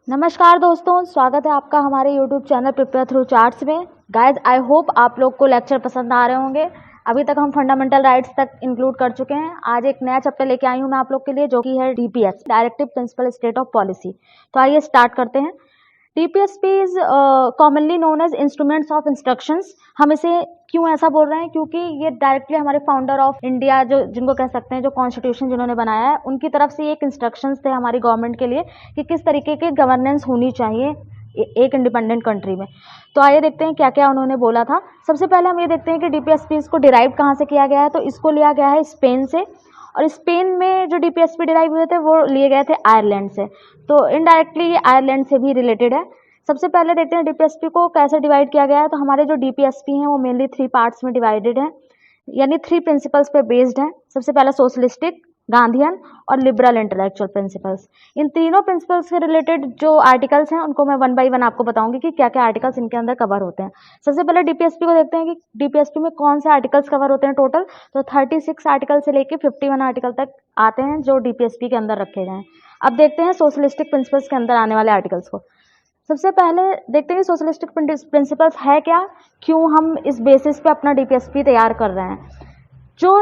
नमस्कार दोस्तों, स्वागत है आपका हमारे YouTube channel prepare through charts में। गाइज, आई होप आप लोग को लेक्चर पसंद आ रहे होंगे। अभी तक हम फंडामेंटल राइट्स तक इंक्लूड कर चुके हैं। आज एक नया चैप्टर लेके आई हूँ मैं आप लोग के लिए, जो कि है DPS, directive principle state of policy. तो आइए स्टार्ट करते हैं। DPSP is commonly known as instruments of instructions. हम इसे क्यों ऐसा बोल रहे हैं? क्योंकि ये डायरेक्टली हमारे फाउंडर ऑफ इंडिया, जो जिनको कह सकते हैं, जो कॉन्स्टिट्यूशन जिन्होंने बनाया है, उनकी तरफ से एक इंस्ट्रक्शंस थे हमारी गवर्नमेंट के लिए कि किस तरीके की गवर्नेंस होनी चाहिए एक इंडिपेंडेंट कंट्री में। तो आइए देखते हैं क्या क्या उन्होंने बोला था। सबसे पहले हम ये देखते हैं कि DPSP को डिराइव कहाँ से किया गया है। तो इसको लिया गया है स्पेन से, और स्पेन में जो DPSP डिराइव हुए थे वो लिए गए थे आयरलैंड से। तो इनडायरेक्टली ये आयरलैंड से भी रिलेटेड है। सबसे पहले देखते हैं DPSP को कैसे डिवाइड किया गया है। तो हमारे जो DPSP हैं वो मेनली 3 पार्ट्स में डिवाइडेड है, यानी 3 प्रिंसिपल्स पे बेस्ड है। सबसे पहला सोशलिस्टिक, गांधीयन और लिबरल इंटेलेक्चुअल प्रिंसिपल्स। इन तीनों प्रिंसिपल्स से रिलेटेड जो आर्टिकल्स हैं उनको मैं 1 बाय 1 आपको बताऊंगी कि क्या क्या आर्टिकल्स इनके अंदर कवर होते हैं। सबसे पहले DPSP को देखते हैं कि DPSP में कौन से आर्टिकल्स कवर होते हैं टोटल। तो 36 आर्टिकल से लेके 51 आर्टिकल तक आते हैं जो DPSP के अंदर रखे गए हैं। अब देखते हैं सोशलिस्टिक प्रिंसिपल्स के अंदर आने वाले आर्टिकल्स को। सबसे पहले देखते हैं सोशलिस्टिक प्रिंसिपल्स है क्या, क्यों हम इस बेसिस पे अपना DPSP तैयार कर रहे हैं। जो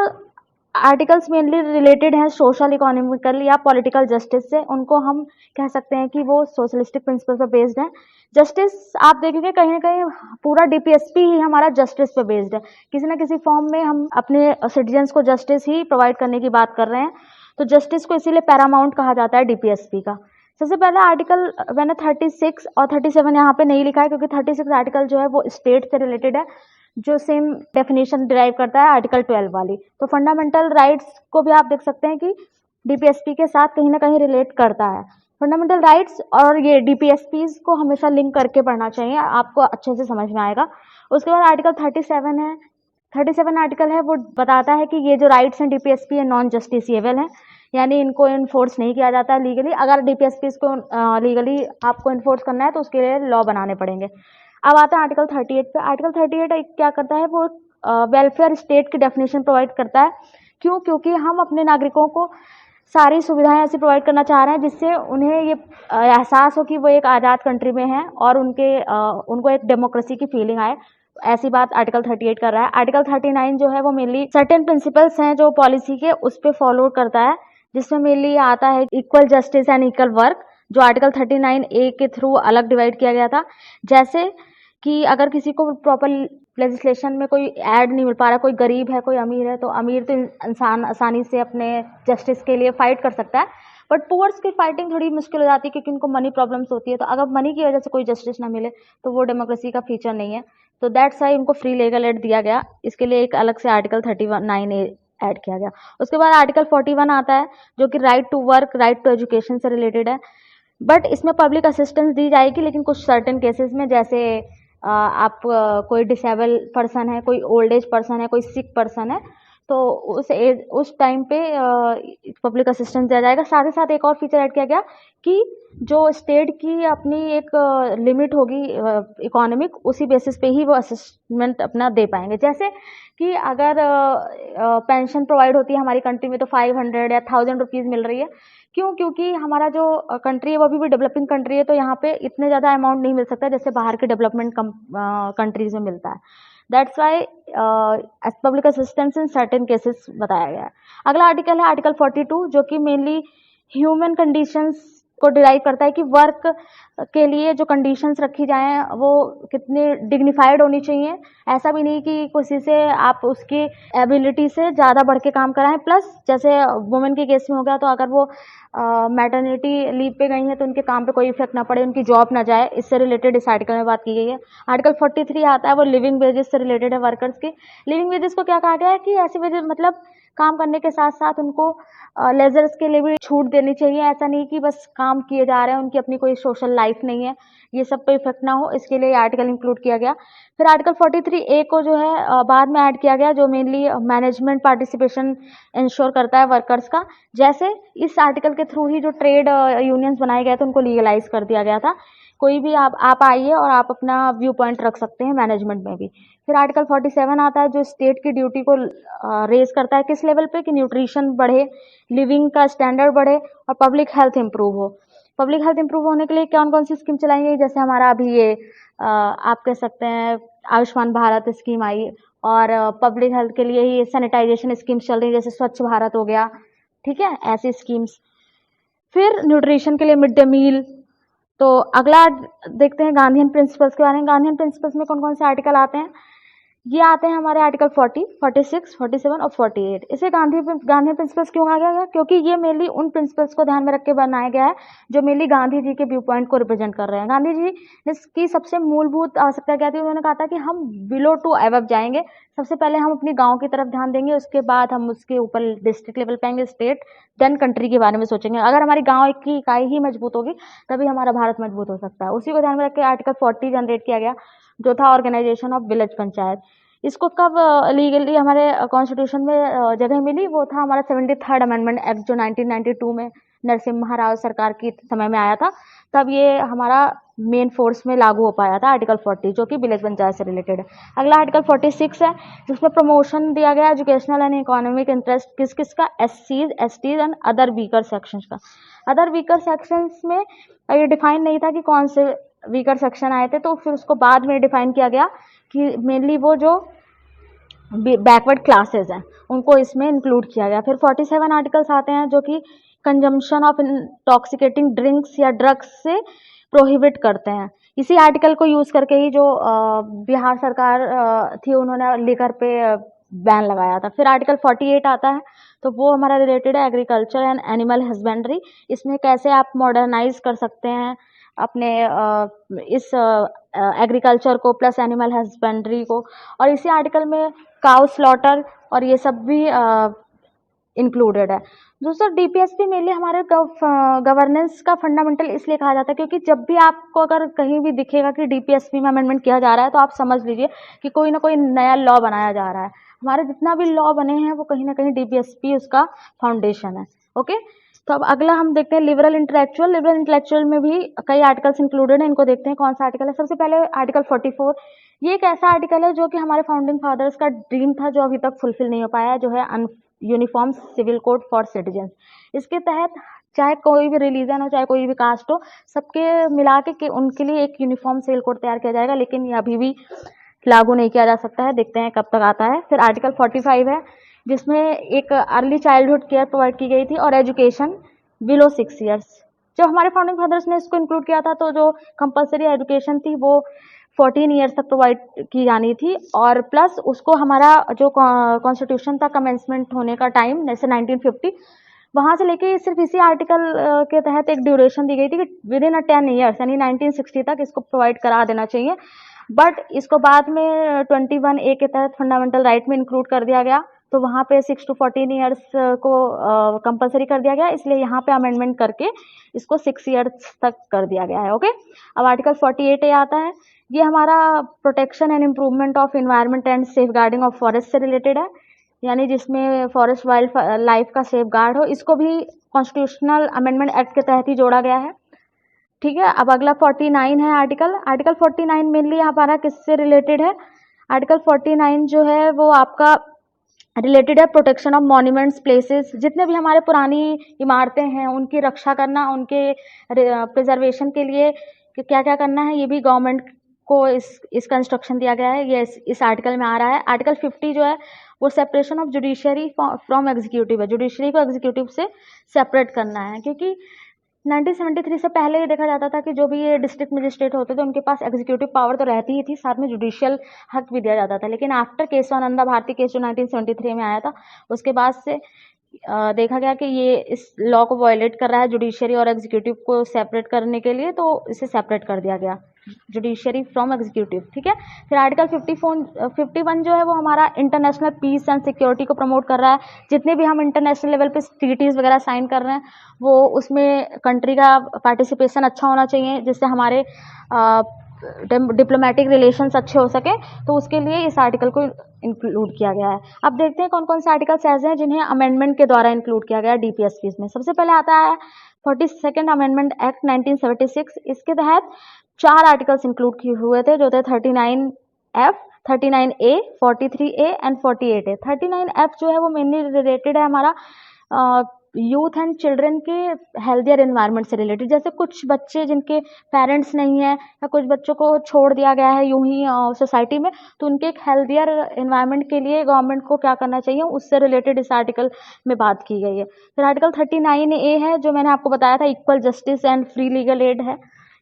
आर्टिकल्स मेनली रिलेटेड हैं सोशल, इकोनॉमिकल या पॉलिटिकल जस्टिस से, उनको हम कह सकते हैं कि वो सोशलिस्टिक प्रिंसिपल पर बेस्ड है। जस्टिस आप देखेंगे कहीं ना कहीं पूरा DPSP ही हमारा जस्टिस पे बेस्ड है। किसी ना किसी फॉर्म में हम अपने सिटीजन्स को जस्टिस ही प्रोवाइड करने की बात कर रहे हैं। तो जस्टिस को इसीलिए पैरामाउंट कहा जाता है DPSP का। सबसे पहला आर्टिकल मैंने 36 और 37 यहाँ पे नहीं लिखा है, क्योंकि 36 आर्टिकल जो है वो स्टेट से रिलेटेड है, जो सेम डेफिनेशन डिराइव करता है आर्टिकल 12 वाली। तो फंडामेंटल राइट्स को भी आप देख सकते हैं कि DPSP के साथ कहीं ना कहीं रिलेट करता है। फंडामेंटल राइट्स और ये DPSPs को हमेशा लिंक करके पढ़ना चाहिए, आपको अच्छे से समझ में आएगा। उसके बाद आर्टिकल 37 है। 37 आर्टिकल है वो बताता है कि ये जो राइट्स हैं DPSP है नॉन जस्टिसिएबल है, यानी इनको इन्फोर्स नहीं किया जाता है लीगली। अगर DPSP को लीगली आपको इन्फोर्स करना है तो उसके लिए लॉ बनाने पड़ेंगे। अब आते हैं आर्टिकल 38 पे। आर्टिकल 38 क्या करता है, वो वेलफेयर स्टेट की डेफिनेशन प्रोवाइड करता है। क्यों? क्योंकि हम अपने नागरिकों को सारी सुविधाएं ऐसी प्रोवाइड करना चाह रहे हैं जिससे उन्हें ये एहसास हो कि वो एक आज़ाद कंट्री में हैं और उनको एक डेमोक्रेसी की फीलिंग आए। ऐसी बात आर्टिकल 38 कर रहा है। आर्टिकल 39 जो है वो मेनली सर्टेन प्रिंसिपल्स हैं जो पॉलिसी के, उस पर फॉलो करता है, जिसमें मेनली आता है equal justice and equal work, जो आर्टिकल 39A के थ्रू अलग डिवाइड किया गया था। जैसे कि अगर किसी को प्रॉपर लेजिस्लेशन में कोई ऐड नहीं मिल पा रहा, कोई गरीब है कोई अमीर है, तो अमीर तो इंसान आसानी से अपने जस्टिस के लिए फाइट कर सकता है, बट पुअर्स की फाइटिंग थोड़ी मुश्किल हो जाती है क्योंकि उनको मनी प्रॉब्लम्स होती है। तो अगर मनी की वजह से कोई जस्टिस ना मिले तो वो डेमोक्रेसी का फीचर नहीं है। तो दैट्स वाई उनको फ्री लीगल एड दिया गया। इसके लिए एक अलग से आर्टिकल 39A ऐड किया गया। उसके बाद आर्टिकल 41 आता है, जो कि right to work, right to education से रिलेटेड है। बट इसमें पब्लिक असिस्टेंस दी जाएगी, लेकिन कुछ सर्टेन केसेस में, जैसे आप कोई डिसेबल पर्सन है, कोई ओल्ड एज पर्सन है, कोई सिक पर्सन है, तो उस टाइम पे पब्लिक असिस्टेंस दिया जाएगा। साथ ही साथ एक और फीचर ऐड किया गया कि जो स्टेट की अपनी एक लिमिट होगी इकोनॉमिक, उसी बेसिस पे ही वो असिस्टमेंट अपना दे पाएंगे। जैसे कि अगर पेंशन प्रोवाइड होती है हमारी कंट्री में तो 500 या 1000 रुपीज़ मिल रही है। क्यों? क्योंकि हमारा जो कंट्री है वो अभी भी डेवलपिंग कंट्री है, तो यहाँ पे इतने ज़्यादा अमाउंट नहीं मिल सकता जैसे बाहर के डेवलपमेंट कंट्रीज में मिलता है। That's why public assistance in certain cases बताया गया है। अगला आर्टिकल है आर्टिकल 42, जो कि मेनली ह्यूमन कंडीशंस को डिराइव करता है कि वर्क के लिए जो कंडीशंस रखी जाएं वो कितनी डिग्निफाइड होनी चाहिए। ऐसा भी नहीं कि किसी से आप उसकी एबिलिटी से ज़्यादा बढ़ के काम कराएं। प्लस जैसे वुमेन के केस में हो गया, तो अगर वो मैटरनिटी लीव पे गई हैं तो उनके काम पे कोई इफेक्ट ना पड़े, उनकी जॉब ना जाए, इससे रिलेटेड इस आर्टिकल में बात की गई है। आर्टिकल 43 आता है, वो लिविंग वेजेस से रिलेटेड है, वर्कर्स के लिविंग वेजेस को क्या कहा गया है कि ऐसे वेजेस मतलब काम करने के साथ साथ उनको लेजर्स के लिए भी छूट देनी चाहिए। ऐसा नहीं कि बस काम किए जा रहे हैं, उनकी अपनी कोई सोशल लाइफ नहीं है, ये सब पे इफेक्ट ना हो, इसके लिए आर्टिकल इंक्लूड किया गया। फिर आर्टिकल 43A को जो है बाद में ऐड किया गया, जो मेनली मैनेजमेंट पार्टिसिपेशन इंश्योर करता है वर्कर्स का। जैसे इस आर्टिकल के थ्रू ही जो ट्रेड यूनियंस बनाए गए थे उनको लीगलाइज कर दिया गया था। कोई भी आप आइए और आप अपना व्यू पॉइंट रख सकते हैं मैनेजमेंट में भी। फिर आर्टिकल 47 आता है, जो स्टेट की ड्यूटी को रेज करता है किस लेवल पे कि न्यूट्रिशन बढ़े, लिविंग का स्टैंडर्ड बढ़े और पब्लिक हेल्थ इंप्रूव हो। पब्लिक हेल्थ इंप्रूव होने के लिए कौन कौन सी स्कीम चलाई गई, जैसे हमारा अभी ये आप कह सकते हैं आयुष्मान भारत स्कीम आई, और पब्लिक हेल्थ के लिए ही सैनिटाइजेशन स्कीम्स चल रही है, जैसे स्वच्छ भारत हो गया, ठीक है, ऐसी स्कीम्स। फिर न्यूट्रिशन के लिए मिड डे मील। तो अगला देखते हैं गांधीयन प्रिंसिपल्स के बारे में। गांधीयन प्रिंसिपल्स में कौन कौन से आर्टिकल आते हैं, ये आते हैं हमारे आर्टिकल 40, 46, 47 और 48। इसे गांधी प्रिंसिपल्स क्यों कहा गया, क्योंकि ये मेनली उन प्रिंसिपल्स को ध्यान में रख के बनाया गया है जो मेनली गांधी जी के व्यू पॉइंट को रिप्रेजेंट कर रहे हैं। गांधी जी ने की सबसे मूलभूत आवश्यकता क्या थी, उन्होंने कहा था कि हम बिलो टू अबव जाएंगे। सबसे पहले हम अपनी गाँव की तरफ ध्यान देंगे, उसके बाद हम उसके ऊपर डिस्ट्रिक्ट लेवल पे आएंगे, स्टेट, देन कंट्री के बारे में सोचेंगे। अगर हमारी गाँव की इकाई ही मजबूत होगी तभी हमारा भारत मजबूत हो सकता है। उसी को ध्यान में रख के आर्टिकल 40 जनरेट किया गया, जो था ऑर्गेनाइजेशन ऑफ विलेज पंचायत। इसको कब लीगली हमारे कॉन्स्टिट्यूशन में जगह मिली, वो था हमारा 73rd अमेंडमेंट एक्ट, जो 1992 में नरसिम्हा राव सरकार की समय में आया था। तब ये हमारा मेन फोर्स में लागू हो पाया था आर्टिकल 40, जो कि विलेज पंचायत से रिलेटेड है। अगला आर्टिकल 46 है, जिसमें प्रमोशन दिया गया एजुकेशनल एंड इकोनॉमिक इंटरेस्ट किस किस का, SCs, STs and other weaker sections का। अदर वीकर सेक्शंस में ये डिफाइन नहीं था कि कौन से वीकर सेक्शन आए थे, तो फिर उसको बाद में डिफाइन किया गया कि मेनली वो जो बैकवर्ड क्लासेस हैं उनको इसमें इंक्लूड किया गया। फिर 47 आर्टिकल्स आते हैं जो कि कंजम्पशन ऑफ इंटॉक्सिकेटिंग ड्रिंक्स या ड्रग्स से प्रोहिबिट करते हैं। इसी आर्टिकल को यूज करके ही जो बिहार सरकार थी, उन्होंने लिकर पे बैन लगाया था। फिर आर्टिकल 48 आता है, तो वो हमारा रिलेटेड है एग्रीकल्चर एंड एनिमल हस्बेंड्री। इसमें कैसे आप मॉडर्नाइज कर सकते हैं अपने इस एग्रीकल्चर को प्लस एनिमल हस्बेंड्री को, और इसी आर्टिकल में काउ स्लॉटर और ये सब भी इंक्लूडेड है। दोस्तों, डीपीएसपी मेनली हमारे गवर्नेंस का फंडामेंटल इसलिए कहा जाता है क्योंकि जब भी आपको अगर कहीं भी दिखेगा कि डीपीएसपी में अमेंडमेंट किया जा रहा है, तो आप समझ लीजिए कि कोई ना कोई नया लॉ बनाया जा रहा है। हमारे जितना भी लॉ बने हैं वो कहीं ना कहीं डीपीएसपी उसका फाउंडेशन है। ओके, तो अब अगला हम देखते हैं लिबरल इंटेलेक्चुअल। लिबरल इंटेलेक्चुअल में भी कई आर्टिकल्स इंक्लूडेड हैं, इनको देखते हैं कौन सा आर्टिकल है। सबसे पहले आर्टिकल 44। ये एक ऐसा आर्टिकल है जो कि हमारे फाउंडिंग फादर्स का ड्रीम था, जो अभी तक फुलफिल नहीं हो पाया है, जो है uniform civil code for citizen. इसके तहत चाहे कोई भी रिलीजन हो, चाहे कोई भी कास्ट हो, सबके मिला के उनके लिए एक यूनिफॉर्म सिविल कोड तैयार किया जाएगा, लेकिन ये अभी भी लागू नहीं किया जा सकता है। देखते हैं कब तक आता है। फिर आर्टिकल 45 है, जिसमें एक अर्ली चाइल्डहुड केयर प्रोवाइड की गई थी और एजुकेशन बिलो 6 ईयर्स। जब हमारे फाउंडिंग फादर्स ने इसको इंक्लूड किया था, तो जो कंपलसरी एजुकेशन थी वो 14 ईयर्स तक प्रोवाइड की जानी थी, और प्लस उसको हमारा जो कॉन्स्टिट्यूशन था कमेंसमेंट होने का टाइम, जैसे 1950, वहाँ से लेके सिर्फ इसी आर्टिकल के तहत एक ड्यूरेशन दी गई थी कि विद इन 10 ईयर्स यानी 1960 तक इसको प्रोवाइड करा देना चाहिए। बट इसको बाद में 21A के तहत फंडामेंटल राइट में इंक्लूड कर दिया गया, तो वहाँ पे 6 to 14 ईयर्स को कंपलसरी कर दिया गया, इसलिए यहाँ पे अमेंडमेंट करके इसको 6 ईयर्स तक कर दिया गया है। ओके, अब आर्टिकल 48A आता है। ये हमारा protection and improvement of environment and safeguarding of forest से रिलेटेड है, यानी जिसमें फॉरेस्ट वाइल्ड लाइफ का सेफ गार्ड हो। इसको भी कॉन्स्टिट्यूशनल अमेंडमेंट एक्ट के तहत ही जोड़ा गया है। ठीक है, अब अगला 49 है आर्टिकल। आर्टिकल 49 मेनली हमारा किससे रिलेटेड है? आर्टिकल 49 जो है वो आपका रिलेटेड है प्रोटेक्शन ऑफ मॉन्यूमेंट्स, प्लेसेस। जितने भी हमारे पुरानी इमारतें हैं उनकी रक्षा करना, उनके प्रिजर्वेशन के लिए क्या क्या करना है, ये भी गवर्नमेंट को इसका इंस्ट्रक्शन दिया गया है। ये इस आर्टिकल में आ रहा है। आर्टिकल 50 जो है वो separation of judiciary from executive है। जुडिशरी को एग्जीक्यूटिव से सेपरेट करना है, क्योंकि 1973 से पहले ये देखा जाता था कि जो भी ये डिस्ट्रिक्ट मजिस्ट्रेट होते थे उनके पास एग्जीक्यूटिव पावर तो रहती ही थी, साथ में जुडिशियल हक भी दिया जाता था। लेकिन आफ्टर केशवानंदा भारती केस जो 1973 में आया था, उसके बाद से देखा गया कि ये इस लॉ को वायलेट कर रहा है जुडिशरी और एग्जीक्यूटिव को सेपरेट करने के लिए, तो इसे सेपरेट कर दिया गया, जुडिशरी फ्रॉम एग्जीक्यूटिव। ठीक है, फिर आर्टिकल 51 जो है वो हमारा इंटरनेशनल पीस एंड सिक्योरिटी को प्रमोट कर रहा है। जितने भी हम इंटरनेशनल लेवल पे ट्रीटीज वगैरह साइन कर रहे हैं, वो उसमें कंट्री का पार्टिसिपेशन अच्छा होना चाहिए, जिससे हमारे डिप्लोमेटिक रिलेशंस अच्छे हो सके, तो उसके लिए इस आर्टिकल को इंक्लूड किया गया है। अब देखते हैं कौन कौन से आर्टिकल्स ऐसे हैं जिन्हें अमेंडमेंट के द्वारा इंक्लूड किया गया है डीपीएसपी में। सबसे पहले आता है 42nd अमेंडमेंट एक्ट 1976। इसके तहत 4 आर्टिकल्स इंक्लूड किए हुए थे, जो थे 39F, 39A, 43A and 48A। 39F जो है वो मेनली रिलेटेड है हमारा यूथ एंड चिल्ड्रन के हेल्थियर एनवायरनमेंट से रिलेटेड। जैसे कुछ बच्चे जिनके पेरेंट्स नहीं हैं या कुछ बच्चों को छोड़ दिया गया है यूं ही सोसाइटी में, तो उनके एक हेल्थियर एनवायरनमेंट के लिए गवर्नमेंट को क्या करना चाहिए, उससे रिलेटेड इस आर्टिकल में बात की गई है। फिर आर्टिकल 39A है, जो मैंने आपको बताया था, equal justice and free legal aid है,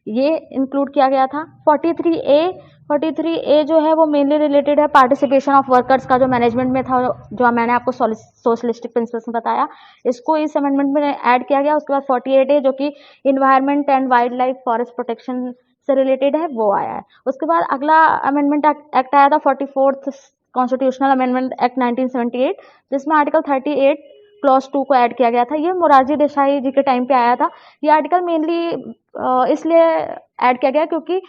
ये इंक्लूड किया गया था। 43A जो है वो मेनली रिलेटेड है पार्टिसिपेशन ऑफ वर्कर्स का, जो मैनेजमेंट में था, जो मैंने आपको सोशलिस्टिक प्रिंसिपल्स में बताया, इसको इस अमेंडमेंट में ऐड किया गया। उसके बाद 48A जो कि environment and wild life forest protection से रिलेटेड है, वो आया है। उसके बाद अगला अमेंडमेंट एक्ट आया था 44th कॉन्स्टिट्यूशनल अमेंडमेंट एक्ट 1978, जिसमें आर्टिकल 38 क्लॉज 2 को ऐड किया गया था। ये मोरारजी देसाई जी के टाइम पे आया था। ये आर्टिकल मेनली इसलिए ऐड किया गया क्योंकि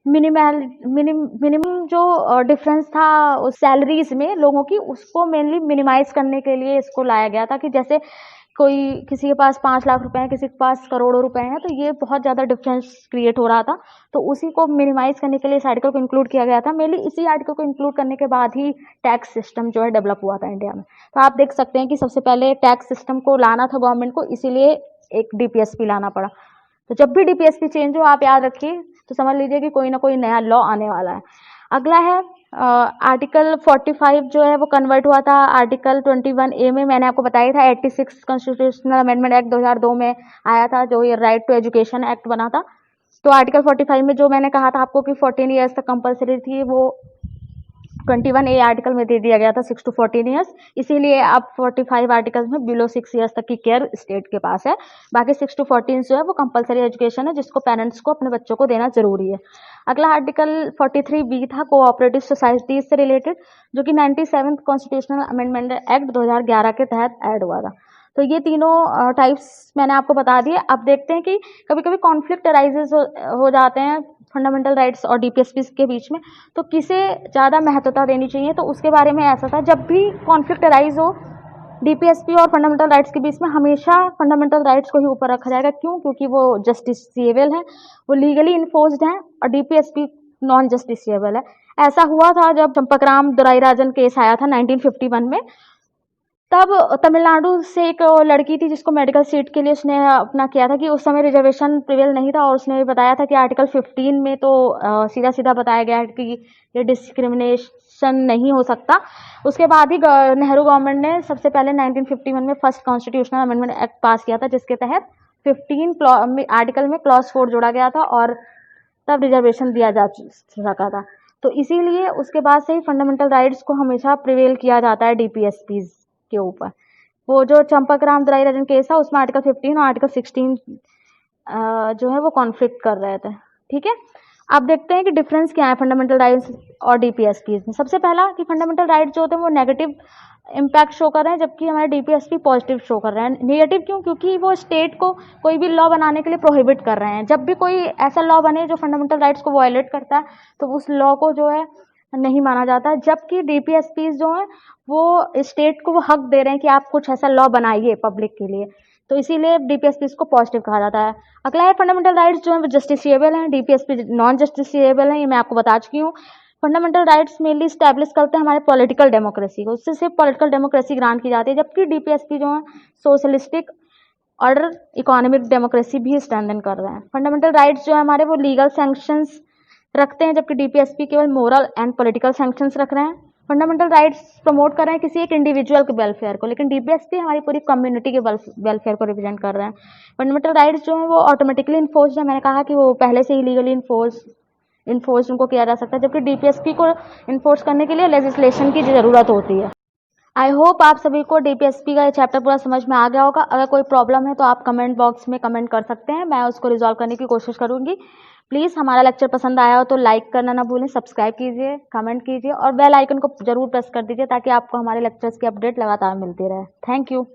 मिनिमम जो डिफरेंस था उस सैलरीज में लोगों की, उसको मेनली मिनिमाइज करने के लिए इसको लाया गया था। कि जैसे कोई किसी के पास 5 लाख रुपए हैं, किसी के पास करोड़ों रुपए हैं, तो ये बहुत ज़्यादा डिफरेंस क्रिएट हो रहा था, तो उसी को मिनिमाइज करने के लिए इस आर्टिकल को इंक्लूड किया गया था। मेनली इसी आर्टिकल को इंक्लूड करने के बाद ही टैक्स सिस्टम जो है डेवलप हुआ था इंडिया में। तो आप देख सकते हैं कि सबसे पहले टैक्स सिस्टम को लाना था गवर्नमेंट को, इसीलिए एक DPSP लाना पड़ा। तो जब भी DPSP चेंज हो, आप याद रखिए, तो समझ लीजिए कि कोई ना कोई नया लॉ आने वाला है। अगला है आर्टिकल 45 जो है वो कन्वर्ट हुआ था आर्टिकल 21A में। मैंने आपको बताया था 86 कॉन्स्टिट्यूशनल अमेंडमेंट एक्ट 2002 में आया था, जो ये राइट टू एजुकेशन एक्ट बना था। तो आर्टिकल 45 में जो मैंने कहा था आपको कि 14 ईयर्स तक कंपलसरी थी, वो 21A आर्टिकल में दे दिया गया था 6 to 14 ईयर्स। इसीलिए अब 45 आर्टिकल्स में बिलो 6 ईयर्स तक की केयर स्टेट के पास है। बाकी 6 to 14 जो है वो कंपलसरी एजुकेशन है, जिसको पेरेंट्स को अपने बच्चों को देना जरूरी है। अगला आर्टिकल 43B था कोऑपरेटिव सोसाइटीज से रिलेटेड, जो कि 97th कॉन्स्टिट्यूशनल अमेंडमेंट एक्ट 2011 के तहत ऐड हुआ था। तो ये तीनों टाइप्स मैंने आपको बता दिए। अब देखते हैं कि कभी कभी कॉन्फ्लिक्ट अराइजेस हो जाते हैं फंडामेंटल राइट्स और DPSP के बीच में, तो किसे ज़्यादा महत्वता देनी चाहिए। तो उसके बारे में ऐसा था, जब भी कॉन्फ्लिक्ट अराइज हो DPSP और फंडामेंटल राइट्स के बीच में, हमेशा फंडामेंटल राइट्स को ही ऊपर रखा जाएगा। क्यों? क्योंकि वो जस्टिसिएबल है, वो लीगली इन्फोर्स्ड हैं, और DPSP नॉन जस्टिसिएबल है। ऐसा हुआ था जब चंपकराम दुराईराजन केस आया था 1951 में। तब तमिलनाडु से एक लड़की थी जिसको मेडिकल सीट के लिए उसने अपना किया था, कि उस समय रिजर्वेशन प्रिवेल नहीं था, और उसने बताया था कि आर्टिकल 15 में तो सीधा सीधा बताया गया है कि ये डिस्क्रिमिनेशन नहीं हो सकता। उसके बाद ही नेहरू गवर्नमेंट ने सबसे पहले 1951 में फर्स्ट कॉन्स्टिट्यूशनल अमेंडमेंट एक्ट पास किया था, जिसके तहत 15 आर्टिकल में क्लॉज 4 जोड़ा गया था, और तब रिजर्वेशन दिया जा सका था। तो इसीलिए उसके बाद से ही फंडामेंटल राइट्स को हमेशा प्रिवेल किया जाता है DPSP के ऊपर। वो जो चंपकराम दुराईराजन केस था, उसमें आर्टिकल 15 और आर्टिकल 16 जो है वो कॉन्फ्लिक्ट कर रहे थे। ठीक है, अब देखते हैं कि डिफरेंस क्या है फंडामेंटल राइट्स और DPSP में। सबसे पहला कि फंडामेंटल राइट्स जो होते हैं वो नेगेटिव इम्पैक्ट शो कर रहे हैं, जबकि हमारे DPSP पॉजिटिव शो कर रहे हैं। नेगेटिव क्यों? क्योंकि वो स्टेट को कोई भी लॉ बनाने के लिए प्रोहिबिट कर रहे हैं। जब भी कोई ऐसा लॉ बने जो फंडामेंटल राइट्स को वायलेट करता है, तो उस लॉ को जो है नहीं माना जाता। जबकि DPSP जो है वो स्टेट को वो हक दे रहे हैं कि आप कुछ ऐसा लॉ बनाइए पब्लिक के लिए, तो इसीलिए DPSP को पॉजिटिव कहा जाता है। अगला है फंडामेंटल राइट्स जो है वो जस्टिसिएबल हैं, DPSP नॉन जस्टिसिएबल हैं, ये मैं आपको बता चुकी हूँ। फंडामेंटल राइट्स मेनली स्टैब्लिश करते हैं हमारे पॉलिटिकल डेमोक्रेसी को, उससे सिर्फ पॉलिटिकल डेमोक्रेसी ग्रांट की जाती है। जबकि DPSP जो है सोशलिस्टिक और इकोनॉमिक डेमोक्रेसी भी स्ट्रेंथन कर रहे हैं। फंडामेंटल राइट्स जो है हमारे वो लीगल सैंक्शंस रखते हैं, जबकि DPSP केवल मोरल एंड पॉलिटिकल सैंक्शंस रख रहे हैं। फंडामेंटल राइट्स प्रमोट कर रहे हैं किसी एक इंडिविजुअल के वेलफेयर को, लेकिन DPSP हमारी पूरी कम्युनिटी के वेलफेयर को रिप्रेजेंट कर रहे हैं। फंडामेंटल राइट्स जो है वो ऑटोमेटिकली इन्फोर्स है, मैंने कहा कि वो पहले से ही लीगली इन्फोर्स उनको किया जा सकता है, जबकि DPSP को इन्फोर्स करने के लिए लेजिस्लेशन की ज़रूरत होती है। आई होप आप सभी को DPSP का ये चैप्टर पूरा समझ में आ गया होगा। अगर कोई प्रॉब्लम है तो आप कमेंट बॉक्स में कमेंट कर सकते हैं, मैं उसको रिजॉल्व करने की कोशिश करूंगी। प्लीज़ हमारा लेक्चर पसंद आया हो तो लाइक करना ना भूलें, सब्सक्राइब कीजिए, कमेंट कीजिए और बेल आइकन को जरूर प्रेस कर दीजिए, ताकि आपको हमारे लेक्चर्स की अपडेट लगातार मिलती रहे। Thank you.